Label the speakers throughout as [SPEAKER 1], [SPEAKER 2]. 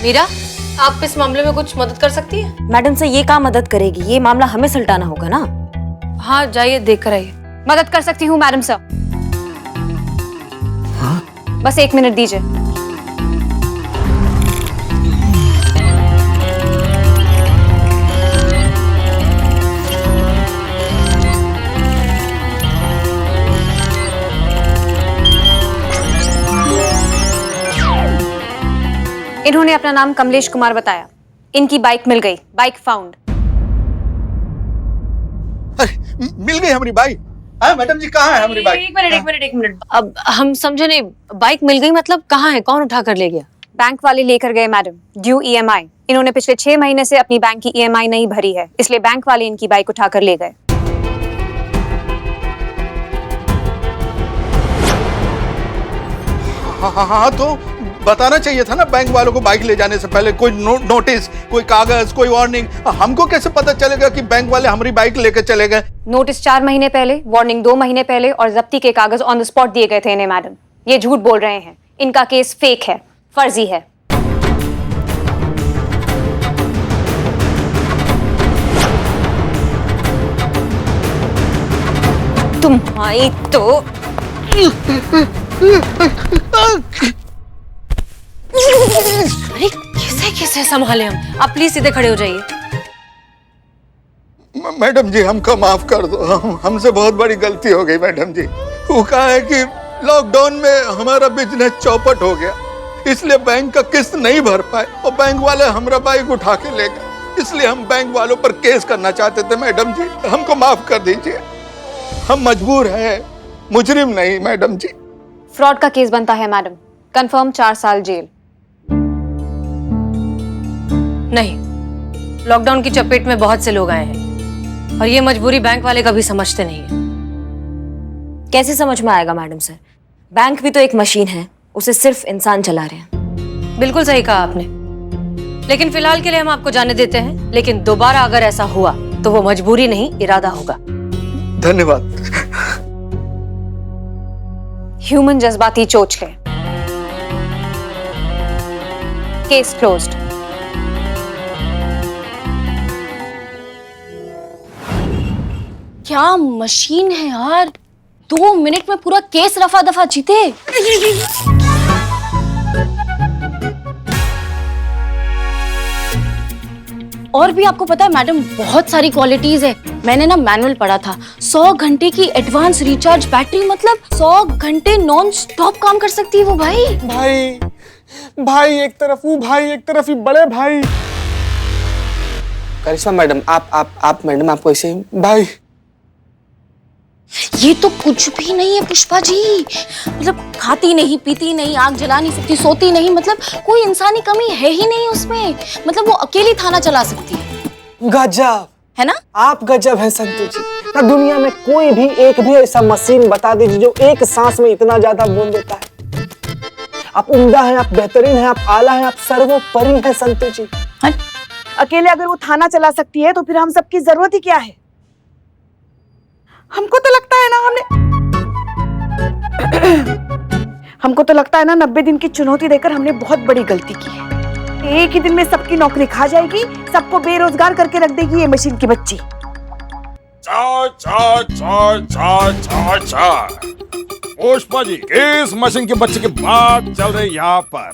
[SPEAKER 1] मीरा, आप इस मामले में कुछ मदद कर सकती है?
[SPEAKER 2] मैडम से ये काम मदद करेगी, ये मामला हमें सुलटाना होगा ना।
[SPEAKER 1] हाँ जाइए, देख कर आइए।
[SPEAKER 3] मदद कर सकती हूँ मैडम सर।
[SPEAKER 4] हाँ?
[SPEAKER 3] बस 1 मिनट दीजिए। इन्होंने अपना नाम कमलेश कुमार बताया। इनकी बाइक मिल गई, बाइक फाउंड।
[SPEAKER 4] अरे मिल गई हमारी बाइक। हाँ मैडम जी, कहाँ है हमारी बाइक?
[SPEAKER 1] एक मिनट। अब हम समझे नहीं, बाइक मिल गई मतलब कहाँ है, कौन उठा कर ले गया?
[SPEAKER 3] बैंक वाले लेकर गए मैडम, ड्यू EMI। इन्होंने पिछले 6 महीने से अपनी बैंक की EMI नहीं भरी है, इसलिए बैंक वाले इनकी बाइक उठा कर ले गए।
[SPEAKER 4] हाँ तो बताना चाहिए था ना बैंक वालों को बाइक ले जाने से पहले। कोई नोटिस, कोई कागज, कोई वार्निंग। हमको कैसे पता चलेगा कि बैंक वाले हमारी बाइक लेकर चले गए?
[SPEAKER 3] नोटिस 4 महीने पहले, वार्निंग 2 महीने पहले और जब्ती के कागज ऑन द स्पॉट दिए गए थे इन्हें मैडम। ये झूठ बोल रहे हैं, इनका केस फेक है, फर्जी है।
[SPEAKER 2] तुम्हारी तो
[SPEAKER 1] अरे कैसे संभाले हम? आप प्लीज सीधे खड़े हो जाइए।
[SPEAKER 4] मैडम जी हमको माफ कर दो, हमसे बहुत बड़ी गलती हो गई मैडम जी। वो कहा है कि लॉकडाउन में हमारा बिजनेस चौपट हो गया, इसलिए बैंक का किस्त नहीं भर पाए और बैंक वाले हमारा बाइक उठा के ले गए। इसलिए हम बैंक वालों पर केस करना चाहते थे मैडम जी, हमको माफ कर दीजिए। हम मजबूर हैं, मुजरिम नहीं मैडम जी।
[SPEAKER 3] फ्रॉड का केस बनता है मैडम, कंफर्म 4 साल जेल।
[SPEAKER 1] नहीं, लॉकडाउन की चपेट में बहुत से लोग आए हैं और ये मजबूरी बैंक वाले कभी समझते नहीं है।
[SPEAKER 2] कैसे समझ में आएगा मैडम सर? बैंक भी तो एक मशीन है, उसे सिर्फ इंसान चला रहे हैं।
[SPEAKER 1] बिल्कुल सही कहा आपने, लेकिन फिलहाल के लिए हम आपको जाने देते हैं। लेकिन दोबारा अगर ऐसा हुआ तो वो मजबूरी नहीं, इरादा होगा।
[SPEAKER 4] धन्यवाद।
[SPEAKER 3] ह्यूमन जज्बाती चोट है। Case closed.
[SPEAKER 5] क्या मशीन है यार, 2 मिनट में पूरा केस रफा दफा जीते। और भी आपको पता है मैडम, बहुत सारी क्वालिटीज है। मैंने ना मैनुअल पढ़ा था, 100 घंटे की एडवांस रिचार्ज बैटरी, मतलब 100 घंटे नॉन स्टॉप काम कर सकती है वो।
[SPEAKER 6] भाई एक तरफ वो भाई, एक तरफ ही बड़े भाई। करिश्मा मैडम, आप मैडम आपको ऐसे भाई।
[SPEAKER 5] ये तो कुछ भी नहीं है पुष्पा जी, मतलब खाती नहीं, पीती नहीं, आग जला नहीं सकती, सोती नहीं, मतलब कोई इंसानी कमी है ही नहीं उसमें। मतलब वो अकेली थाना चला सकती है।
[SPEAKER 6] गजब
[SPEAKER 5] है ना?
[SPEAKER 6] आप गजब है संतु जी। ना दुनिया में कोई भी एक भी ऐसा मशीन बता दीजिए जो एक सांस में इतना ज्यादा बोल देता है। आप उम्दा हैं, आप बेहतरीन हैं, आप आला हैं, आप सर्वोपरि हैं संतु जी।
[SPEAKER 7] अकेले अगर वो थाना चला सकती है तो फिर हम सबकी जरूरत ही क्या है? हमको तो लगता है ना 90 दिन की चुनौती देकर हमने बहुत बड़ी गलती की है। एक ही दिन में सबकी नौकरी खा जाएगी, सबको बेरोजगार करके रख देगी ये मशीन की बच्ची।
[SPEAKER 8] चा चा चा चा चा चा। पुष्पा जी, इस मशीन के बच्चे की बात चल रही यहाँ पर।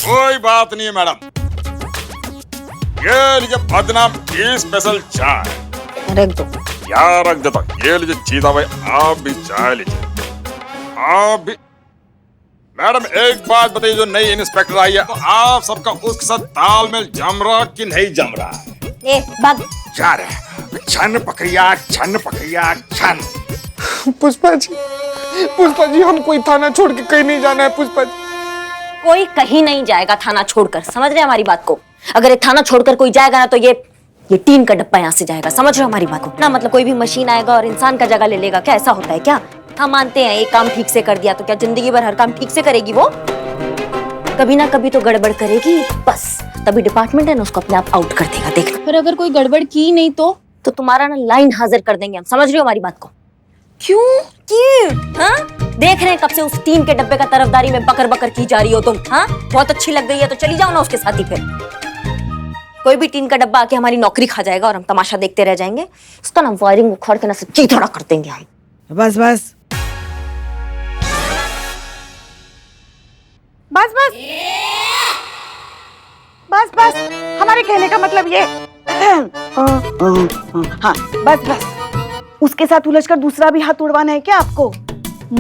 [SPEAKER 8] कोई बात नहीं है मैडम, ये लीजिए बदनाम की स्पेशल चाय।
[SPEAKER 2] रख दो।
[SPEAKER 8] यार रख देता। ये लीजिए चीता भाई, आप भी चाय लीजिए। आप भी। मैडम एक बात बताइए, जो नई इंस्पेक्टर आई है तो आप सबका उसके साथ तालमेल जम रहा कि नहीं जम रहा है?
[SPEAKER 2] भाग
[SPEAKER 8] जा रहे छन पकड़िया छन।
[SPEAKER 6] पुष्पा जी हम कोई थाना छोड़ के कहीं नहीं जाना है पुष्पा जी।
[SPEAKER 2] कोई कहीं नहीं जाएगा थाना छोड़कर, समझ रहे हैं हमारी बात को? अगर ये थाना छोड़कर कोई जाएगा ना तो ये टीन का डब्बा यहाँ से जाएगा, समझ रहे हो हमारी बात को ना? मतलब कोई भी मशीन आएगा और इंसान का जगह ले लेगा, क्या ऐसा होता है क्या? हम मानते हैं एक काम ठीक से कर दिया तो क्या जिंदगी भर हर काम ठीक से करेगी वो? कभी ना कभी तो गड़बड़ करेगी, बस तभी डिपार्टमेंट है ना उसको अपने आप आउट कर देगा। देख,
[SPEAKER 5] पर अगर कोई गड़बड़ की नहीं तो
[SPEAKER 2] तो तुम्हारा ना लाइन हाजिर कर देंगे हम, समझ रही हो हमारी बात को? क्यों? हाँ? देख रहे हैं कब से उस टीन के डब्बे का तरफदारी में बकर बकर की जा रही हो तुम। हाँ, बहुत अच्छी लग गई है तो चली जाओ ना उसके साथ ही। फिर कोई भी टीन का डब्बा आके हमारी नौकरी खा जाएगा और हम तमाशा देखते रह जाएंगे। उसका ना वायरिंग उखाड़ के ना सब चीथड़ा कर देंगे हम।
[SPEAKER 7] बस बस बस बस बस बस, हमारे कहने का मतलब ये। हाँ बस बस, उसके साथ उलझकर दूसरा भी हाथ उड़वाना है क्या आपको?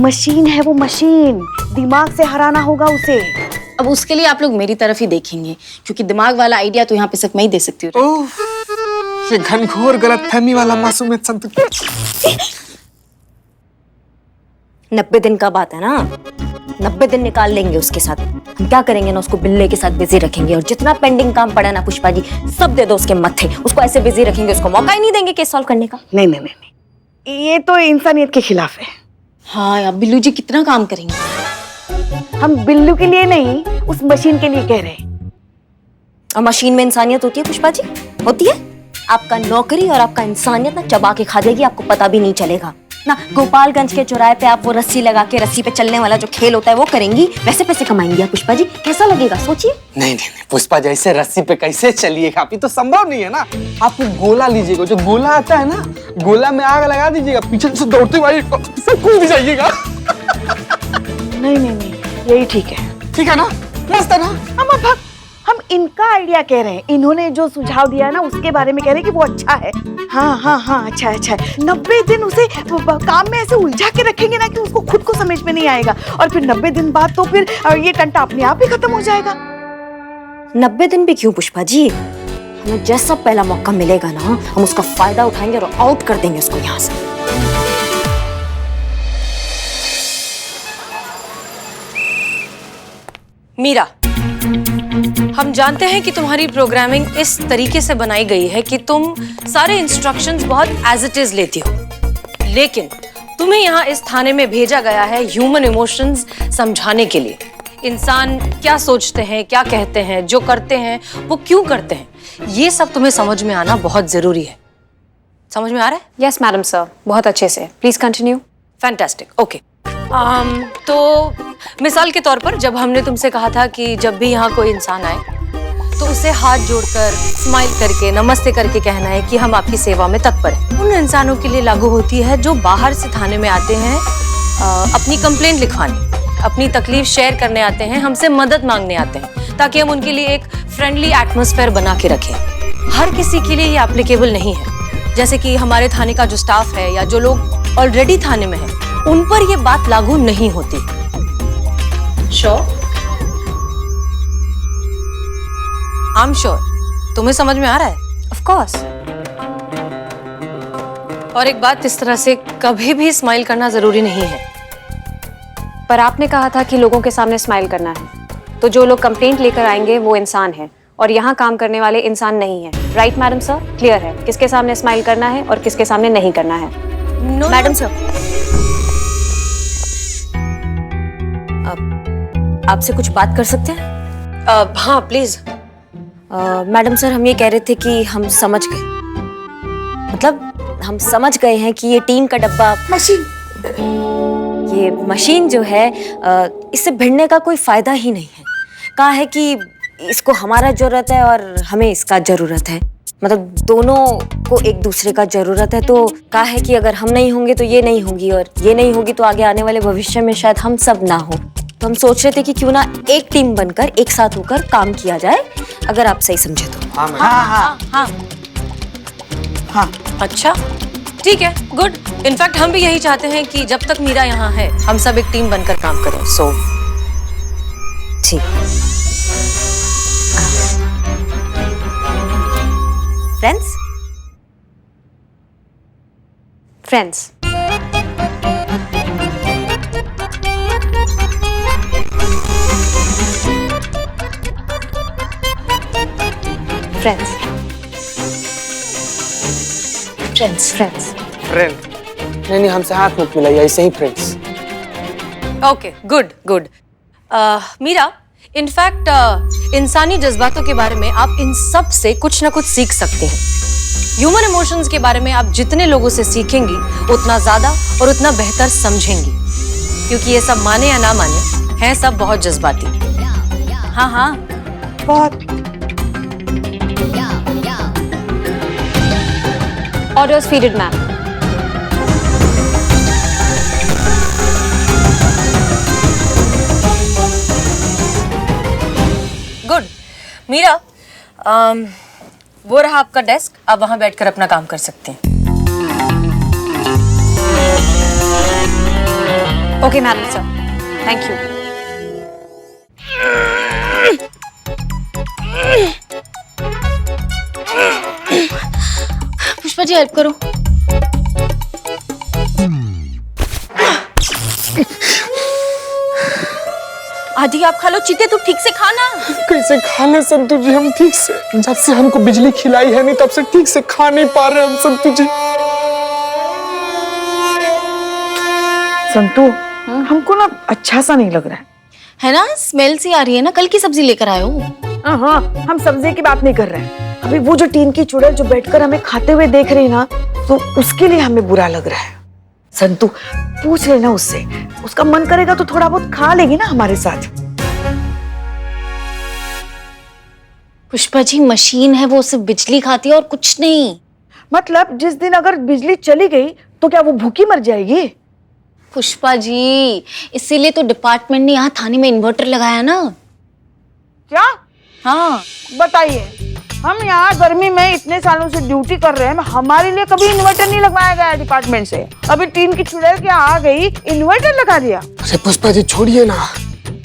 [SPEAKER 7] मशीन है वो, मशीन, दिमाग से हराना होगा उसे।
[SPEAKER 5] अब उसके लिए आप लोग मेरी तरफ ही देखेंगे, क्योंकि दिमाग वाला आइडिया तो यहाँ पे सिर्फ मैं ही दे सकती हूँ।
[SPEAKER 6] ओह, ये घनघोर गलतफहमी वाला मासूमियत संतुष्ट।
[SPEAKER 2] 90 दिन का बात है ना, 90 दिन निकाल लेंगे उसके साथ। हम क्या करेंगे ना, उसको बिल्ले के साथ बिजी रखेंगे और जितना पेंडिंग काम पड़ा ना पुष्पा जी, सब दे दो उसके मत्थे। उसको ऐसे बिजी रखेंगे, उसको मौका ही नहीं देंगे केस सॉल्व करने का।
[SPEAKER 7] नहीं नहीं नहीं नहीं, ये तो इंसानियत के खिलाफ है।
[SPEAKER 5] हाँ, अब बिल्लू जी कितना काम करेंगे?
[SPEAKER 7] हम बिल्लू के लिए नहीं, उस मशीन के लिए कह रहे हैं।
[SPEAKER 2] और मशीन में इंसानियत होती है पुष्पा जी? होती है? आपका नौकरी और आपका इंसानियत ना चबा के खा जाएगी, आपको पता भी नहीं चलेगा ना। गोपालगंज के चौराहे पे आप वो रस्सी लगा के रस्सी पे चलने वाला जो खेल होता है वो करेंगी, वैसे पैसे कमाएंगी आप पुष्पा जी। कैसा लगेगा सोचिए।
[SPEAKER 6] नहीं नहीं नहीं पुष्पा, जैसे रस्सी पे कैसे चलिएगा? आप, ये तो संभव नहीं है ना। आप गोला लीजिएगा, जो गोला आता है ना, गोला में आग लगा दीजिएगा, पीछे से दौड़ते हुए सब कूद जाइएगा।
[SPEAKER 7] नहीं नहीं नहीं, यही ठीक है।
[SPEAKER 6] ठीक है ना? मस्त है ना?
[SPEAKER 7] हम इनका आइडिया कह रहे हैं। इन्होंने जो सुझाव दिया है ना उसके बारे में कह रहे हैं कि वो अच्छा है। हाँ हाँ हाँ, अच्छा है, अच्छा है। 90 दिन उसे काम में ऐसे उलझा के रखेंगे ना कि उसको खुद को समझ में नहीं आएगा, और फिर 90 दिन बाद तो फिर ये टंटा अपने आप ही खत्म हो जाएगा।
[SPEAKER 2] 90 दिन भी क्यों पुष्पा जी? हमें जैसा पहला मौका मिलेगा ना, हम उसका फायदा उठाएंगे और आउट कर देंगे उसको यहाँ से।
[SPEAKER 1] मीरा, हम जानते हैं कि तुम्हारी प्रोग्रामिंग इस तरीके से बनाई गई है कि तुम सारे इंस्ट्रक्शंस बहुत एज इट इज लेती हो, लेकिन तुम्हें यहाँ इस थाने में भेजा गया है ह्यूमन इमोशंस समझाने के लिए। इंसान क्या सोचते हैं, क्या कहते हैं, जो करते हैं वो क्यों करते हैं, ये सब तुम्हें समझ में आना बहुत जरूरी है। समझ में आ रहा है?
[SPEAKER 3] यस मैडम सर, बहुत अच्छे से। Please continue.
[SPEAKER 1] Fantastic, okay. तो मिसाल के तौर पर जब हमने तुमसे कहा था कि जब भी यहाँ कोई इंसान आए तो उसे हाथ जोड़कर स्माइल करके नमस्ते करके कहना है कि हम आपकी सेवा में तत्पर हैं। उन इंसानों के लिए लागू होती है जो बाहर से थाने में आते हैं अपनी कंप्लेंट लिखवाने, अपनी तकलीफ शेयर करने आते हैं, हमसे मदद मांगने आते हैं, ताकि हम उनके लिए एक फ्रेंडली एटमॉस्फेयर बना के रखें। हर किसी के लिए ये एप्लीकेबल नहीं है। जैसे कि हमारे थाने का जो स्टाफ है या जो लोग ऑलरेडी थाने में है, उन पर ये बात लागू नहीं होती। श्योर? I am sure. तुम्हें समझ में आ रहा है?
[SPEAKER 3] Of course.
[SPEAKER 1] और एक बात, इस तरह से कभी भी स्माइल करना जरूरी नहीं है।
[SPEAKER 3] पर आपने कहा था कि लोगों के सामने स्माइल करना है, तो जो लोग कंप्लेंट लेकर आएंगे वो इंसान है और यहाँ काम करने वाले इंसान नहीं है। Right madam sir? क्लियर है किसके सामने स्माइल करना है और किसके सामने नहीं करना है?
[SPEAKER 2] मैडम सर, आपसे कुछ बात कर सकते हैं?
[SPEAKER 1] हाँ प्लीज।
[SPEAKER 2] मैडम सर, हम ये कह रहे थे कि हम समझ गए, मतलब हम समझ गए हैं कि ये टीन का डब्बा, ये मशीन जो है, इससे भिड़ने का कोई फायदा ही नहीं है। कहा है कि इसको हमारा जरूरत है और हमें इसका जरूरत है, मतलब दोनों को एक दूसरे का जरूरत है। तो कहा है कि अगर हम नहीं होंगे तो ये नहीं होगी, और ये नहीं होगी तो आगे आने वाले भविष्य में शायद हम सब ना हो। तो हम सोच रहे थे कि क्यों ना एक टीम बनकर एक साथ होकर काम किया जाए, अगर आप सही समझे तो।
[SPEAKER 6] हाँ
[SPEAKER 7] हाँ हाँ हाँ।
[SPEAKER 1] अच्छा, ठीक है, गुड। इनफैक्ट हम भी यही चाहते हैं कि जब तक मीरा यहाँ है हम सब एक टीम बनकर काम करें। सो
[SPEAKER 2] ठीक। Friends?
[SPEAKER 3] Friends. Friends. Friends. Friends.
[SPEAKER 6] Friend? नहीं नहीं, हमसे हाथ मत मिलाइए, ऐसे ही friends.
[SPEAKER 1] Okay, good good. Meera, in fact इंसानी जज्बातों के बारे में आप इन सब से कुछ ना कुछ सीख सकते हैं। ह्यूमन इमोशंस के बारे में आप जितने लोगों से सीखेंगी उतना ज्यादा और उतना बेहतर समझेंगी, क्योंकि ये सब माने या ना माने हैं सब बहुत जज्बाती।
[SPEAKER 2] हाँ हाँ
[SPEAKER 7] बहुत।
[SPEAKER 3] Orders feeded, ma'am.
[SPEAKER 1] Good. Meera, वो रहा आपका डेस्क, आप वहां बैठकर अपना काम कर सकते हैं।
[SPEAKER 3] Okay, madam, sir. Thank you.
[SPEAKER 5] Pushpa ji help करो। आधी आप खा लो, चीते तू ठीक से खाना।
[SPEAKER 6] कैसे खा ले संतु जी हम ठीक से? जब से हमको बिजली खिलाई है नहीं तब से ठीक से खा नहीं पा रहे हम संतु जी।
[SPEAKER 7] संतु, हमको ना अच्छा सा नहीं लग रहा
[SPEAKER 5] है ना, स्मेल सी आ रही है ना। कल की सब्जी लेकर आए हो?
[SPEAKER 7] हाँ, हम सब्जी की बात नहीं कर रहे हैं। अभी वो जो टीन की चुड़ैल जो बैठकर हमें खाते हुए देख रही ना, तो उसके लिए हमें बुरा लग रहा है। संतु, पूछ लेना उससे, उसका मन करेगा तो थोड़ा बहुत खा लेगी ना हमारे साथ।
[SPEAKER 5] पुष्पा जी मशीन है, वो सिर्फ बिजली खाती है और कुछ नहीं।
[SPEAKER 7] मतलब जिस दिन अगर बिजली चली गई तो क्या वो भूखी मर जाएगी?
[SPEAKER 5] पुष्पा जी, इसीलिए तो डिपार्टमेंट ने यहाँ थाने में इन्वर्टर लगाया ना।
[SPEAKER 7] क्या?
[SPEAKER 5] हाँ
[SPEAKER 7] बताइए, हम यहाँ गर्मी में इतने सालों से ड्यूटी कर रहे हैं, हमारे लिए कभी इन्वर्टर नहीं लगवाया गया डिपार्टमेंट से। अभी टीन की चुड़ैल क्या आ गई, इन्वर्टर लगा दिया।
[SPEAKER 6] अरे पुष्पा जी छोड़िए ना,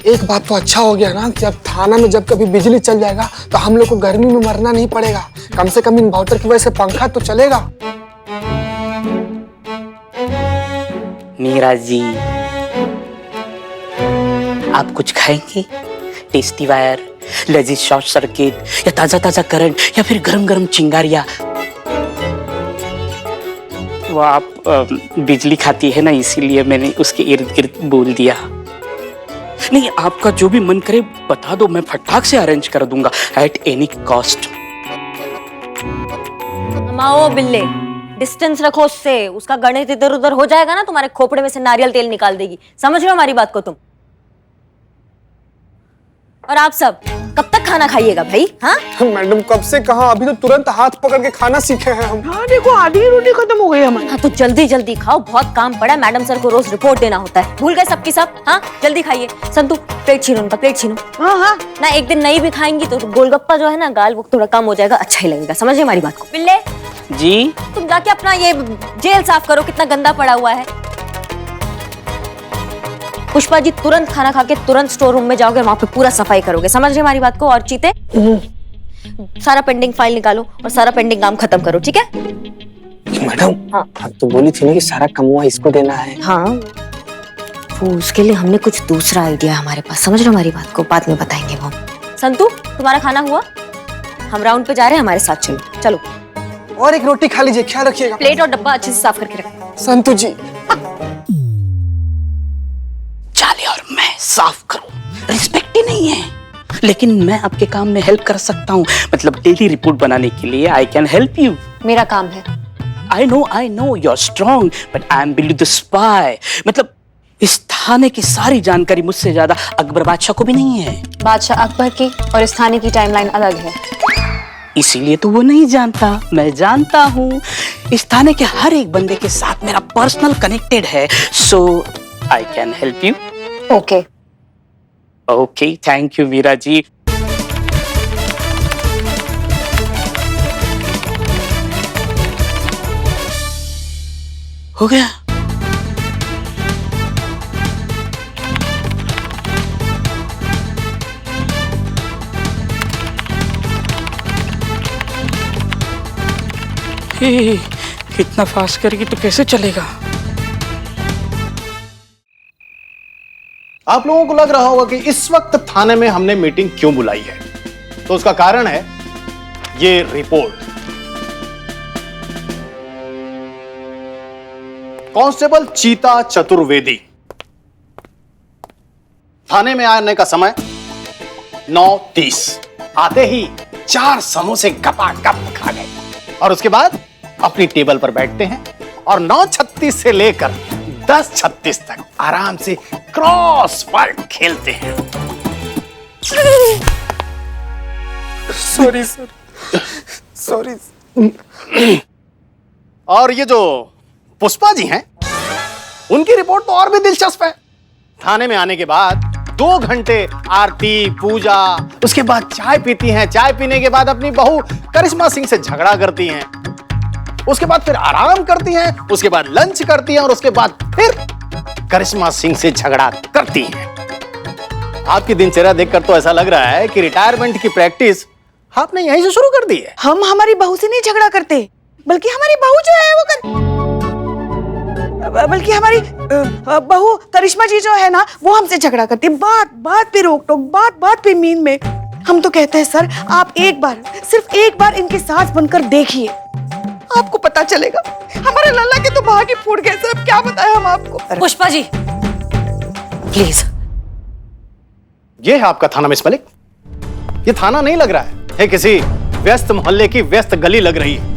[SPEAKER 6] एक बात तो अच्छा हो गया ना कि अब थाना में जब कभी बिजली चल जाएगा तो हम लोग को गर्मी में मरना नहीं पड़ेगा। कम से कम इन्वर्टर की वजह से पंखा तो चलेगा।
[SPEAKER 9] मीरा जी, आप कुछ खाएंगे? टेस्टी वायर, लजीज शॉर्ट सर्किट, या ताजा ताजा करंट, या फिर गरम गरम चिंगारियां? वो आप बिजली खाती है ना, इसीलिए मैंने उसके इर्द गिर्द बोल दिया। नहीं, आपका जो भी मन करे बता दो, मैं फटाक से अरेंज कर दूंगा एट एनी कॉस्ट।
[SPEAKER 2] माओ बिल्ले, डिस्टेंस रखो उससे। उसका गणित इधर उधर हो जाएगा ना, तुम्हारे खोपड़े में से नारियल तेल निकाल देगी। समझ रहे हो हमारी बात को तुम? और आप सब कब तक खाना खाइएगा भाई? हाँ
[SPEAKER 6] मैडम, कब से कहा, अभी तो तुरंत हाथ पकड़ के खाना सीखे हैं हम।
[SPEAKER 7] हाँ देखो, आधी रोटी खत्म हो गई हमारी।
[SPEAKER 2] हाँ तो जल्दी जल्दी खाओ, बहुत काम पड़ा है। मैडम सर को रोज रिपोर्ट देना होता है, भूल गए सबकी सब? हाँ जल्दी खाइए। संतु, प्लेट छीनो उनका, प्लेट छीनो।
[SPEAKER 7] हाँ
[SPEAKER 2] ना एक दिन नहीं भी खाएंगी तो गोलगप्पा जो है ना, गाल वो थोड़ा कम हो जाएगा, अच्छा ही लगेगा। समझे हमारी बात को? बिल्ले
[SPEAKER 9] जी,
[SPEAKER 2] तुम जाके अपना ये जेल साफ करो, कितना गंदा पड़ा हुआ है। पुष्पा जी तुरंत खाना खा के तुरंत स्टोर रूम में जाओगे, वहां पे पूरा सफाई करोगे। समझ रहे हमारी बात को? और चीते, सारा पेंडिंग फाइल निकालो और सारा पेंडिंग काम खत्म करो, ठीक है?
[SPEAKER 6] मैडम,
[SPEAKER 2] हाँ।
[SPEAKER 6] आप तो बोली थी ना कि सारा कमुआ इसको देना है।
[SPEAKER 2] हाँ, वो उसके लिए हमने कुछ दूसरा आइडिया हमारे पास। समझ रहे हमारी बात को? बाद में बताएंगे वो। संतु, तुम्हारा खाना हुआ? हम राउंड पे जा रहे हैं, हमारे साथ चलो। चलो,
[SPEAKER 6] और एक रोटी खा लीजिए, ख्याल रखिएगा।
[SPEAKER 2] प्लेट और डब्बा अच्छे से साफ करके रखो।
[SPEAKER 6] संतु जी,
[SPEAKER 9] चाले और मैं साफ करूं, रिस्पेक्ट ही नहीं है। लेकिन मैं आपके काम में हेल्प कर सकता हूँ, मतलब डेली रिपोर्ट बनाने के लिए आई कैन हेल्प यू।
[SPEAKER 3] मेरा काम है।
[SPEAKER 9] I know you're strong, but I'm Billy the spy. मतलब इस थाने की सारी जानकारी मुझसे ज्यादा अकबर बादशाह को भी नहीं है।
[SPEAKER 3] बादशाह अकबर की और इस थाने की टाइमलाइन अलग है,
[SPEAKER 9] इसीलिए तो वो नहीं जानता, मैं जानता हूँ। इस थाने के हर एक बंदे के साथ मेरा पर्सनल कनेक्टेड है, so I can help you.
[SPEAKER 3] Okay.
[SPEAKER 9] Okay, thank you Meera ji. हो गया। इतना फास्ट करेगी तो कैसे चलेगा?
[SPEAKER 10] आप लोगों को लग रहा होगा कि इस वक्त थाने में हमने मीटिंग क्यों बुलाई है, तो उसका कारण है ये रिपोर्ट। कांस्टेबल चीता चतुर्वेदी थाने में आने का समय 9:30। आते ही 4 समोसे गपागप खा गए। और उसके बाद अपनी टेबल पर बैठते हैं और 9:36 से लेकर 10:36 तक आराम से क्रॉसवर्ड खेलते हैं।
[SPEAKER 6] Sorry sir, sorry.
[SPEAKER 10] और ये जो पुष्पा जी हैं, उनकी रिपोर्ट तो और भी दिलचस्प है। थाने में आने के बाद 2 घंटे आरती पूजा, उसके बाद चाय पीती हैं। चाय पीने के बाद अपनी बहू करिश्मा सिंह से झगड़ा करती हैं, उसके बाद फिर आराम करती हैं, उसके बाद लंच करती हैं और उसके बाद फिर करिश्मा सिंह से झगड़ा करती हैं। आपकी दिनचर्या देखकर तो ऐसा लग रहा है कि रिटायरमेंट की प्रैक्टिस आपने यहीं से शुरू कर दी है।
[SPEAKER 7] हम हमारी बहू से नहीं झगड़ा करते, बल्कि हमारी बहू जो है बल्कि हमारी बहू करिश्मा जी जो है ना, वो हमसे झगड़ा करती है। बात बात पे रोक टोक, बात बात पे मीन में। हम तो कहते हैं सर, आप एक बार, सिर्फ एक बार इनकी सास बनकर देखिए, आपको पता चलेगा। हमारे लल्ला के तो भाग ही फूट गए सर, अब क्या बताएं हम आपको।
[SPEAKER 1] पुष्पा जी प्लीज।
[SPEAKER 10] ये है आपका थाना मिस मलिक। ये थाना नहीं लग रहा है किसी व्यस्त मोहल्ले की व्यस्त गली लग रही है।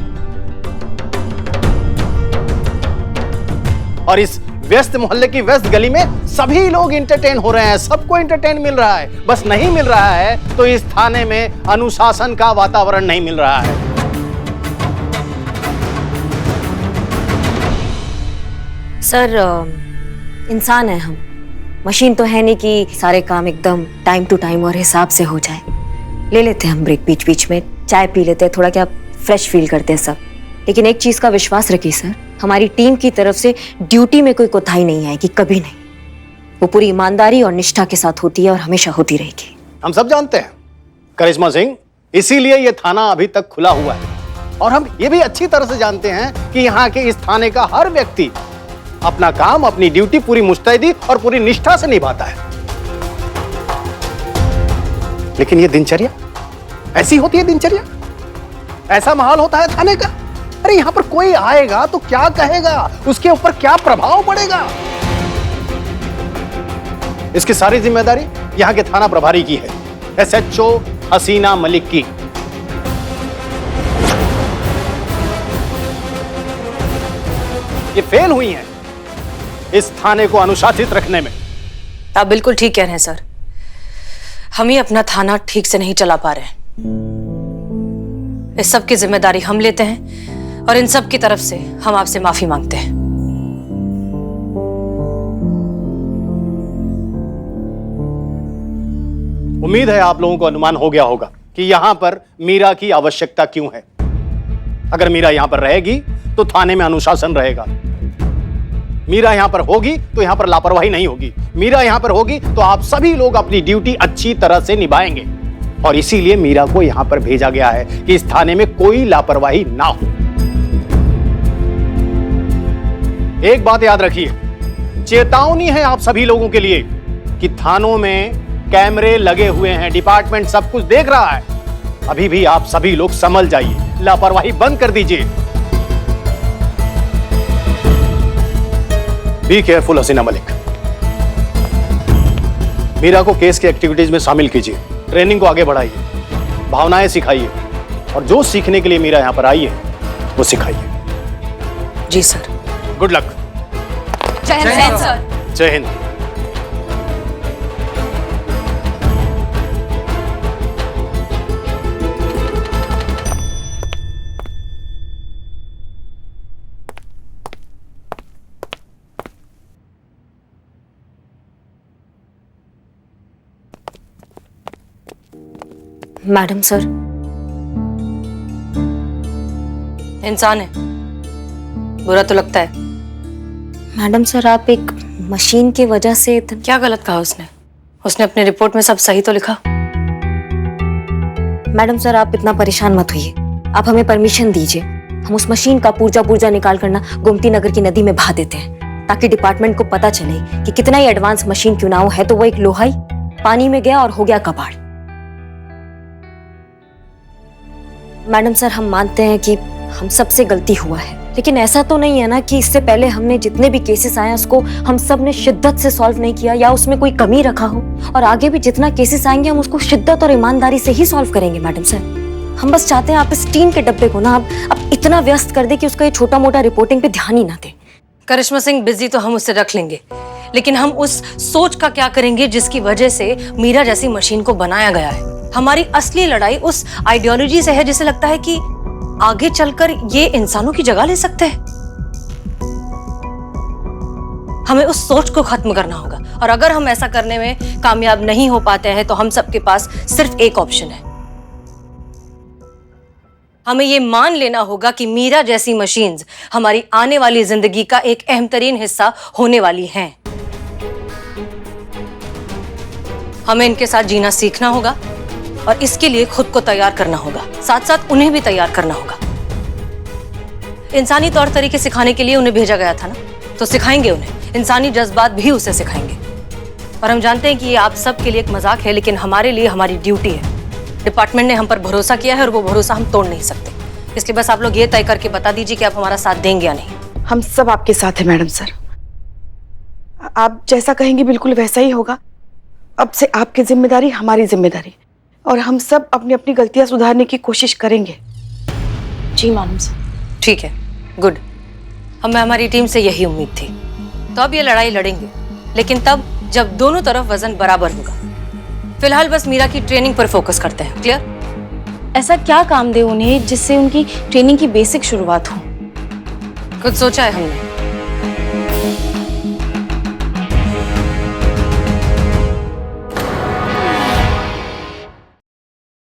[SPEAKER 10] और इस व्यस्त मोहल्ले की व्यस्त गली में सभी लोग इंटरटेन हो रहे हैं, सबको इंटरटेन मिल रहा है। बस नहीं मिल रहा है तो इस थाने में अनुशासन का वातावरण नहीं मिल रहा है।
[SPEAKER 2] सर, इंसान है हम, मशीन तो है नहीं कि सारे काम एकदम टाइम टू टाइम और हिसाब से हो जाए। ले लेते हैं हम ब्रेक, बीच बीच में चाय पी लेते हैं, थोड़ा क्या फ्रेश फील करते हैं सब। लेकिन एक चीज का विश्वास रखिए सर, हमारी टीम की तरफ से ड्यूटी में कोई कोताही नहीं आएगी, कभी नहीं। वो पूरी ईमानदारी और निष्ठा के साथ होती है और हमेशा होती रहेगी।
[SPEAKER 10] हम सब जानते हैं करिश्मा सिंह, इसीलिए ये थाना अभी तक खुला हुआ है। और हम ये भी अच्छी तरह से जानते हैं कि यहाँ के इस थाने का हर व्यक्ति अपना काम, अपनी ड्यूटी पूरी मुस्तैदी और पूरी निष्ठा से निभाता है। लेकिन ये दिनचर्या ऐसी होती है, दिनचर्या ऐसा माहौल होता है थाने का। अरे यहां पर कोई आएगा तो क्या कहेगा, उसके ऊपर क्या प्रभाव पड़ेगा, इसकी सारी जिम्मेदारी यहां के थाना प्रभारी की है, SHO हसीना मलिक की। ये फेल हुई हैं इस थाने को अनुशासित रखने में।
[SPEAKER 1] आप बिल्कुल ठीक कह रहे हैं सर, हम ही अपना थाना ठीक से नहीं चला पा रहे हैं। इस सब की जिम्मेदारी हम लेते हैं और इन सब की तरफ से हम आपसे माफी मांगते हैं।
[SPEAKER 10] उम्मीद है आप लोगों को अनुमान हो गया होगा कि यहां पर मीरा की आवश्यकता क्यों है। अगर मीरा यहां पर रहेगी तो थाने में अनुशासन रहेगा। मीरा यहां पर होगी तो यहां पर लापरवाही नहीं होगी। मीरा यहां पर होगी तो आप सभी लोग अपनी ड्यूटी अच्छी तरह से निभाएंगे। और इसीलिए मीरा को यहां पर भेजा गया है कि इस थाने में कोई लापरवाही ना हो। एक बात याद रखिए, चेतावनी है आप सभी लोगों के लिए कि थानों में कैमरे लगे हुए हैं, डिपार्टमेंट सब कुछ देख रहा है। अभी भी आप सभी लोग संभल जाइए, लापरवाही बंद कर दीजिए। बी केयरफुल हसीना मलिक। मीरा को केस की एक्टिविटीज में शामिल कीजिए, ट्रेनिंग को आगे बढ़ाइए, भावनाएं सिखाइए और जो सीखने के लिए मीरा यहां पर आई है वो सिखाइए।
[SPEAKER 1] जी सर।
[SPEAKER 10] Good luck.
[SPEAKER 1] जय हिंद सर।
[SPEAKER 10] जय हिंद।
[SPEAKER 2] मैडम सर,
[SPEAKER 1] इंसान है, बुरा तो लगता है।
[SPEAKER 2] मैडम सर, आप एक मशीन की वजह से
[SPEAKER 1] क्या गलत कहा उसने? उसने अपनी रिपोर्ट में सब सही तो लिखा।
[SPEAKER 2] मैडम सर, आप इतना परेशान मत होइए, आप हमें परमिशन दीजिए, हम उस मशीन का पुर्जा पुर्जा निकाल कर ना गोमती नगर की नदी में बहा देते हैं, ताकि डिपार्टमेंट को पता चले कि कितना ही एडवांस मशीन क्यों ना हो, है तो वो एक लोहा ही, पानी में गया और हो गया कबाड़। मैडम सर, हम मानते हैं कि हम सबसे गलती हुआ है, लेकिन ऐसा तो नहीं है ना कि इससे पहले हमने जितने भी केसेस आए उसको हम सब ने शिद्दत से सॉल्व नहीं किया या उसमें कोई कमी रखा हो, और आगे भी जितना केसेस आएंगे हम उसको शिद्दत और ईमानदारी से ही सॉल्व करेंगे। मैडम सर, हम बस चाहते हैं आप इस टीन के डब्बे को ना अब इतना व्यस्त कर दे कि उसका ये छोटा मोटा रिपोर्टिंग पे ध्यान ही ना दे।
[SPEAKER 1] करिश्मा सिंह बिजी तो हम उससे रख लेंगे, लेकिन हम उस सोच का क्या करेंगे जिसकी वजह से मीरा जैसी मशीन को बनाया गया है। हमारी असली लड़ाई उस आइडियोलॉजी से है जिसे लगता है कि आगे चलकर ये इंसानों की जगह ले सकते हैं। हमें उस सोच को खत्म करना होगा, और अगर हम ऐसा करने में कामयाब नहीं हो पाते हैं तो हम सबके पास सिर्फ एक ऑप्शन है। हमें ये मान लेना होगा कि मीरा जैसी मशीन्स हमारी आने वाली जिंदगी का एक अहम तरीन हिस्सा होने वाली हैं। हमें इनके साथ जीना सीखना होगा और इसके लिए खुद को तैयार करना होगा, साथ साथ उन्हें भी तैयार करना होगा। इंसानी तौर तरीके सिखाने के लिए उन्हें भेजा गया था ना, तो सिखाएंगे उन्हें। इंसानी जज्बात भी उसे सिखाएंगे। और हम जानते हैं कि ये आप सब के लिए एक मजाक है, लेकिन हमारे लिए हमारी ड्यूटी है। डिपार्टमेंट ने हम पर भरोसा किया है और वो भरोसा हम तोड़ नहीं सकते। इसलिए बस आप लोग ये तय करके बता दीजिए कि आप हमारा साथ देंगे या नहीं।
[SPEAKER 7] हम सब आपके साथ हैं मैडम सर, आप जैसा कहेंगे बिल्कुल वैसा ही होगा। अब से आपकी जिम्मेदारी हमारी जिम्मेदारी, और हम सब अपनी अपनी गलतियां सुधारने की कोशिश करेंगे।
[SPEAKER 5] जी मैडम सर।
[SPEAKER 1] ठीक है, गुड। हमें हमारी टीम से यही उम्मीद थी। तो अब ये लड़ाई लड़ेंगे, लेकिन तब जब दोनों तरफ वजन बराबर होगा। फिलहाल बस मीरा की ट्रेनिंग पर फोकस करते हैं। क्लियर?
[SPEAKER 5] ऐसा क्या काम दे उन्हें जिससे उनकी ट्रेनिंग की बेसिक शुरुआत हो?
[SPEAKER 1] कुछ सोचा है हमने।